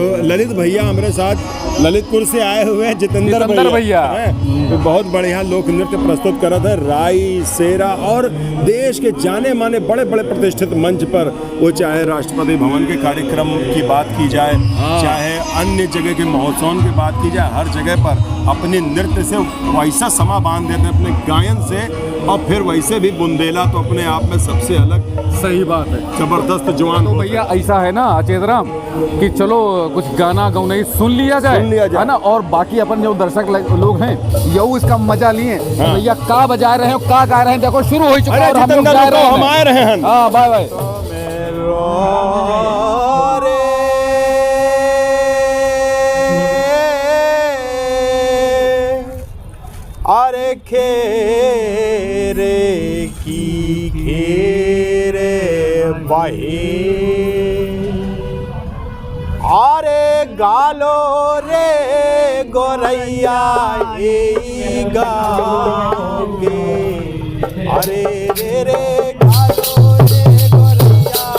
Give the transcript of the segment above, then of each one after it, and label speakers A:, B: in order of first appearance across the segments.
A: तो ललित भैया हमारे साथ ललितपुर से आए हुए हैं, जितेंद्र भैया तो बहुत बढ़िया लोक नृत्य प्रस्तुत कर रहे थे, राई सेरा, और देश के जाने माने बड़े बड़े प्रतिष्ठित मंच पर, वो चाहे राष्ट्रपति भवन के कार्यक्रम की बात की जाए, चाहे अन्य जगह के महोत्सव की बात की जाए, हर जगह पर अपने नृत्य से वैसा समा बांध देते हैं, अपने गायन से, और फिर वैसे भी बुंदेला तो अपने आप में सबसे अलग,
B: सही बात है,
A: जबरदस्त जवान।
B: तो भैया ऐसा है ना अचेतराम कि चलो कुछ गाना गौनई सुन लिया जाए है ना, और बाकी अपन जो दर्शक लोग हैं यू इसका मजा लिए।
A: हाँ।
B: भैया का बजा रहे हो, का गा रहे हैं, देखो शुरू हो चुका है और हम लोग
A: जा रहे हैं, हम आए रहे हैं।
B: हाँ बाय बाय।
C: अरे खेरे की घेरे बहे, अरे गालो रे गोरैया ये गाओगे, अरे रे रे गालो रे गोरैया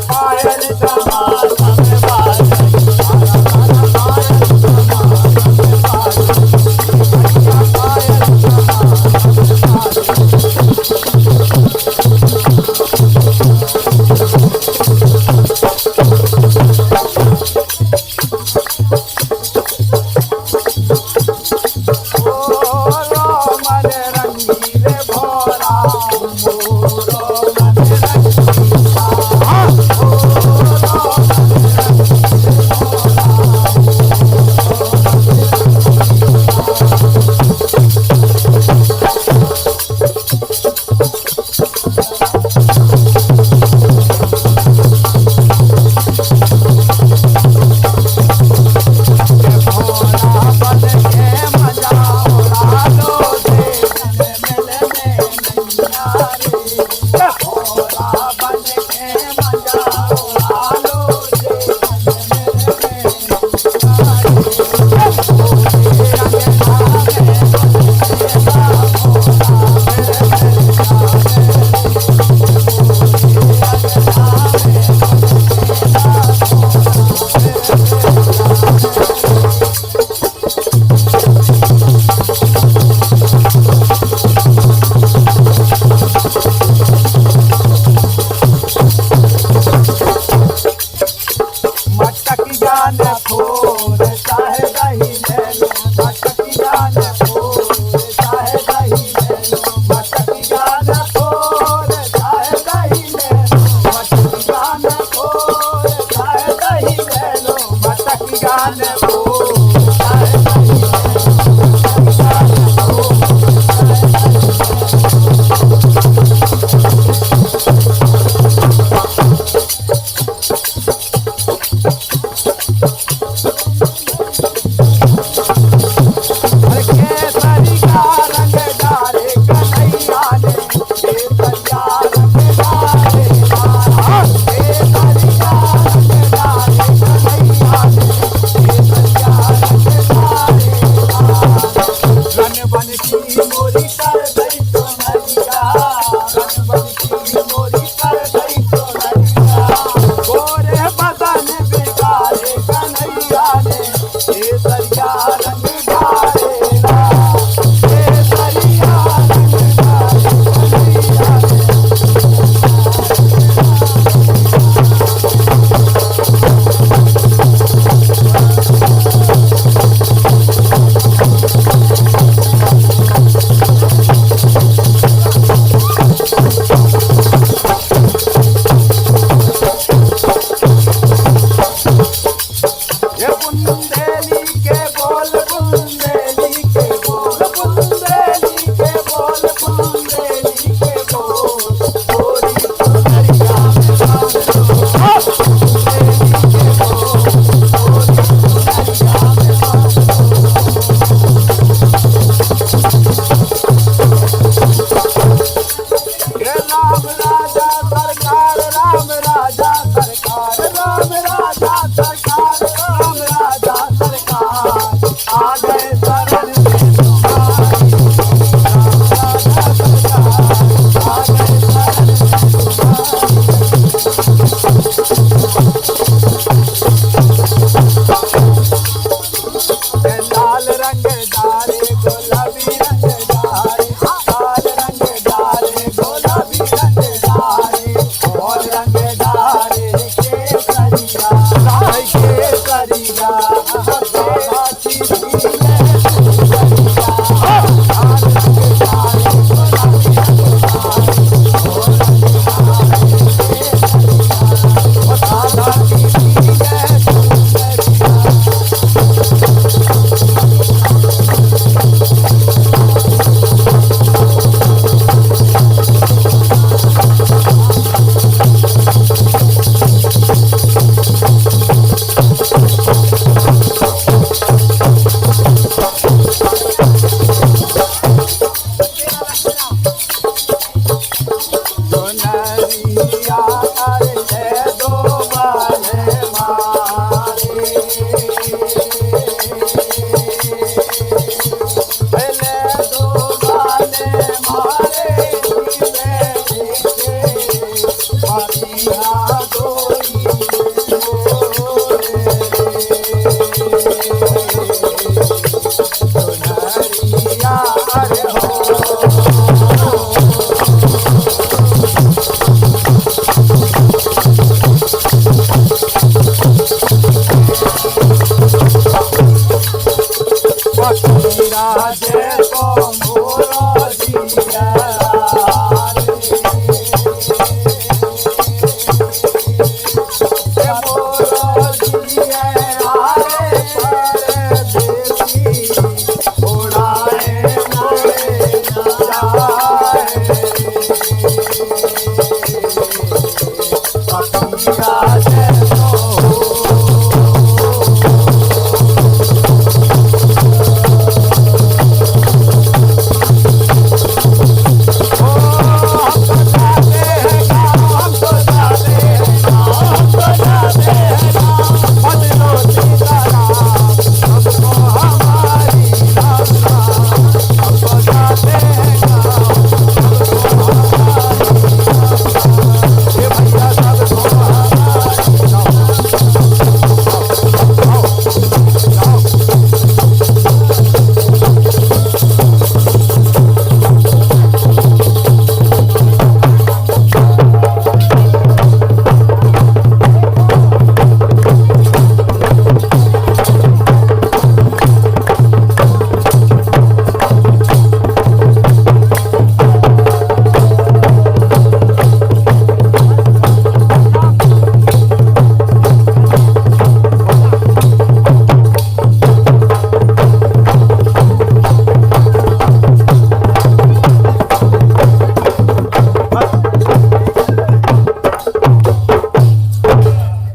D: Bye.